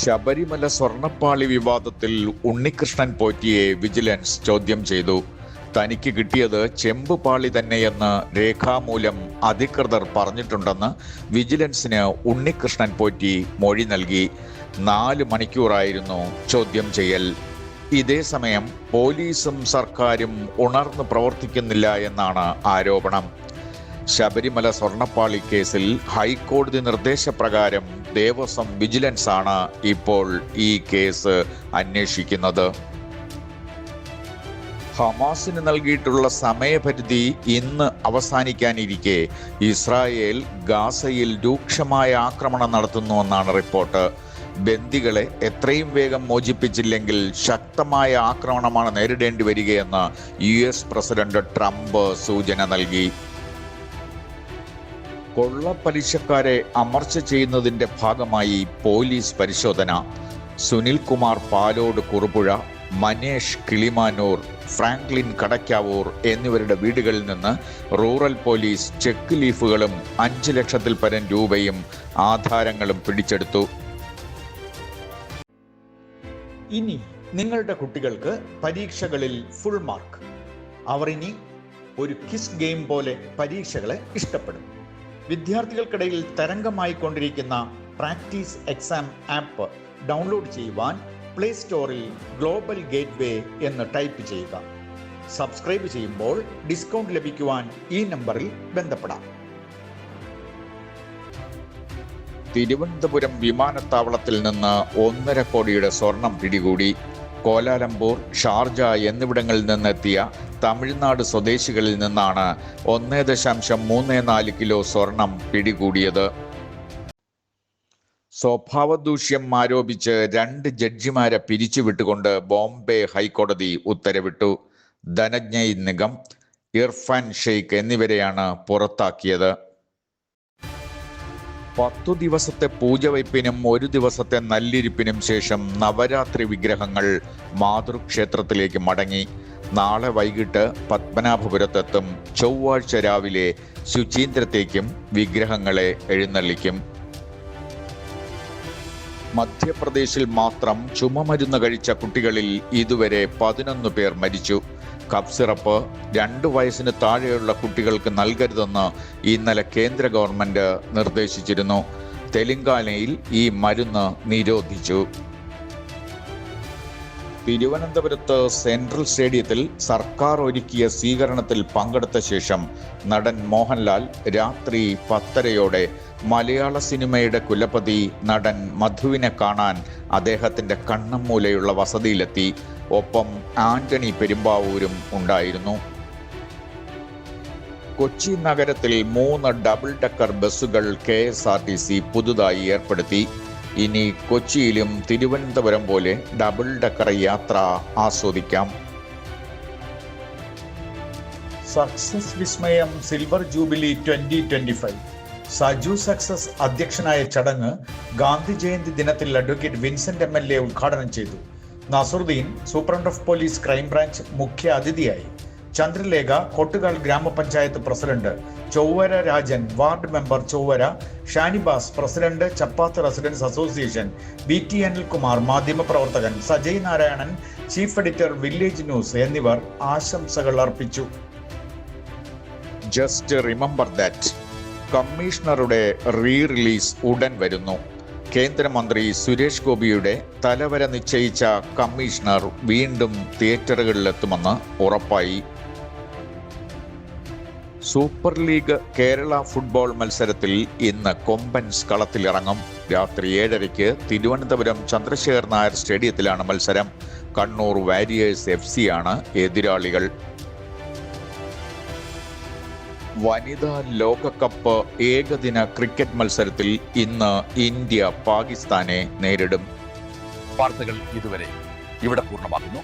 ശബരിമല സ്വർണ്ണപ്പാളി വിവാദത്തിൽ ഉണ്ണികൃഷ്ണൻ പോറ്റിയെ വിജിലൻസ് ചോദ്യം ചെയ്തു. തനിക്ക് കിട്ടിയത് ചെമ്പ് പാളി തന്നെയെന്ന് രേഖാമൂലം അധികൃതർ പറഞ്ഞിട്ടുണ്ടെന്ന് വിജിലൻസിന് ഉണ്ണികൃഷ്ണൻ പോറ്റി മൊഴി നൽകി. 4 മണിക്കൂറായിരുന്നു ചോദ്യം ചെയ്യൽ. ഇതേസമയം പോലീസും സർക്കാരും ഉണർന്നു പ്രവർത്തിക്കുന്നില്ല എന്നാണ് ആരോപണം. ശബരിമല സ്വർണ്ണപ്പാളി കേസിൽ ഹൈക്കോടതി നിർദ്ദേശപ്രകാരം ദേവസ്വം വിജിലൻസ് ആണ് ഇപ്പോൾ ഈ കേസ് അന്വേഷിക്കുന്നത്. ഹമാസിന് നൽകിയിട്ടുള്ള സമയപരിധി ഇന്ന് അവസാനിക്കാനിരിക്കെ ഇസ്രായേൽ ഗാസയിൽ രൂക്ഷമായ ആക്രമണം നടത്തുന്നുവെന്നാണ് റിപ്പോർട്ട്. ബന്ദികളെ എത്രയും വേഗം മോചിപ്പിച്ചില്ലെങ്കിൽ ശക്തമായ ആക്രമണമാണ് നേരിടേണ്ടി വരികയെന്ന് US പ്രസിഡന്റ് ട്രംപ് സൂചന നൽകി. കൊള്ളപ്പലിശക്കാരെ അമർച്ച ചെയ്യുന്നതിന്റെ ഭാഗമായി പോലീസ് പരിശോധന. സുനിൽ കുമാർ പാലോട് കുറുപുഴ, മനേഷ് കിളിമാനൂർ, ഫ്രാങ്ക്ലിൻ കടക്കാവൂർ എന്നിവരുടെ വീടുകളിൽ നിന്ന് റൂറൽ പോലീസ് ചെക്ക് ലീഫുകളും 5 ലക്ഷത്തിൽ പരം രൂപയും ആധാരങ്ങളും പിടിച്ചെടുത്തു. ഇനി നിങ്ങളുടെ കുട്ടികൾക്ക് പരീക്ഷകളിൽ ഫുൾ മാർക്ക്. അവർ ഇനി ഒരു കിസ് ഗെയിം പോലെ പരീക്ഷകളെ ഇഷ്ടപ്പെടും. വിദ്യാർത്ഥികൾക്കിടയിൽ തരംഗമായി കൊണ്ടിരിക്കുന്ന പ്രാക്ടീസ് എക്സാം ആപ്പ് ഡൗൺലോഡ് ചെയ്യുവാൻ പ്ലേ സ്റ്റോറിൽ ഗ്ലോബൽ ഗേറ്റ്വേ എന്ന് ടൈപ്പ് ചെയ്യുക. സബ്സ്ക്രൈബ് ചെയ്യുമ്പോൾ ഡിസ്കൗണ്ട് ലഭിക്കുവാൻ ഈ നമ്പറിൽ ബന്ധപ്പെടാം. തിരുവനന്തപുരം വിമാനത്താവളത്തിൽ നിന്ന് 1.5 കോടിയുടെ സ്വർണം പിടികൂടി. കോലാലംപൂർ, ഷാർജ എന്നിവിടങ്ങളിൽ നിന്നെത്തിയ തമിഴ്നാട് സ്വദേശികളിൽ നിന്നാണ് 1.34 കിലോ സ്വർണം പിടികൂടിയത്. സ്വഭാവദൂഷ്യം ആരോപിച്ച് 2 ജഡ്ജിമാരെ പിരിച്ചുവിട്ടുകൊണ്ട് ബോംബെ ഹൈക്കോടതി ഉത്തരവിട്ടു. ധനഞ്ജയ് നിഗം, ഇർഫാൻ ഷെയ്ഖ് എന്നിവരെയാണ് പുറത്താക്കിയത്. 10 ദിവസത്തെ പൂജവയ്പ്പിനും 1 ദിവസത്തെ നല്ലിരിപ്പിനും ശേഷം നവരാത്രി വിഗ്രഹങ്ങൾ മാതൃക്ഷേത്രത്തിലേക്ക് മടങ്ങി. നാളെ വൈകിട്ട് പത്മനാഭപുരത്തെത്തും. ചൊവ്വാഴ്ച രാവിലെ ശുചീന്ദ്രത്തേക്കും വിഗ്രഹങ്ങളെ എഴുന്നള്ളിക്കും. മധ്യപ്രദേശിൽ മാത്രം ചുമമരുന്ന് കഴിച്ച കുട്ടികളിൽ ഇതുവരെ 11 പേർ മരിച്ചു. കഫ് സിറപ്പ് 2 വയസ്സിന് താഴെയുള്ള കുട്ടികൾക്ക് നൽകരുതെന്ന് ഇന്നലെ കേന്ദ്ര ഗവൺമെന്റ് നിർദ്ദേശിച്ചിരുന്നു. തെലങ്കാനയിൽ ഈ മരുന്ന് നിരോധിച്ചു. തിരുവനന്തപുരത്ത് സെൻട്രൽ സ്റ്റേഡിയത്തിൽ സർക്കാർ ഒരുക്കിയ സ്വീകരണത്തിൽ പങ്കെടുത്ത ശേഷം നടൻ മോഹൻലാൽ രാത്രി 10:30 മലയാള സിനിമയുടെ കുലപതി നടൻ മധുവിനെ കാണാൻ അദ്ദേഹത്തിന്റെ കണ്ണമ്മൂലയുള്ള വസതിയിലെത്തി. ഒപ്പം ആന്റണി പെരുമ്പാവൂരും ഉണ്ടായിരുന്നു. കൊച്ചി നഗരത്തിൽ 3 ഡബിൾ ഡെക്കർ ബസ്സുകൾ KSRTC പുതുതായി ഏർപ്പെടുത്തി. ഇനി കൊച്ചിയിലും തിരുവനന്തപുരം പോലെ ഡബിൾ ഡെക്കർ യാത്ര ആസ്വദിക്കാം. സക്സസ് വിസ്മയം സിൽവർ ജൂബിലി 2025 സജു സക്സസ് അധ്യക്ഷനായ ചടങ്ങ് ഗാന്ധി ജയന്തി ദിനത്തിൽ അഡ്വക്കേറ്റ് വിൻസെന്റ് MLA ഉദ്ഘാടനം ചെയ്തു. Nasaruddin, superintendent of police crime branch മുഖ്യ അതിഥിയായി. Chandralekha, Kottukal gramapanchayat president, Chowara Rajan ward member Chowara, Shanibas president, Chappath residence association, BT Anilkumar മാധ്യമപ്രവർത്തകൻ, Sajay Narayanan chief editor village news എന്നിവർ ആശംസകൾ അർപ്പിച്ചു. ജസ്റ്റ് റിമെമ്പർ ദാറ്റ് കമ്മീഷണറുടെ റിലീസ് ഉടൻ വരുന്നു. കേന്ദ്രമന്ത്രി സുരേഷ് ഗോപിയുടെ തലവര നിശ്ചയിച്ച കമ്മീഷണർ വീണ്ടും തിയേറ്ററുകളിലെത്തുമെന്ന് ഉറപ്പായി. സൂപ്പർ ലീഗ് കേരള ഫുട്ബോൾ മത്സരത്തിൽ ഇന്ന് കൊമ്പൻസ് കളത്തിലിറങ്ങും. രാത്രി 7:30 തിരുവനന്തപുരം ചന്ദ്രശേഖർ നായർ സ്റ്റേഡിയത്തിലാണ് മത്സരം. കണ്ണൂർ വാരിയേഴ്സ് FC ആണ് എതിരാളികൾ. വനിതാ ലോകകപ്പ് ഏകദിന ക്രിക്കറ്റ് മത്സരത്തിൽ ഇന്ന് ഇന്ത്യ പാകിസ്ഥാനെ നേരിടും. വാർത്തകൾ ഇതുവരെ ഇവിടെ പൂർണ്ണമാകുന്നു.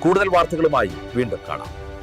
കൂടുതൽ വാർത്തകളുമായി വീണ്ടും കാണാം.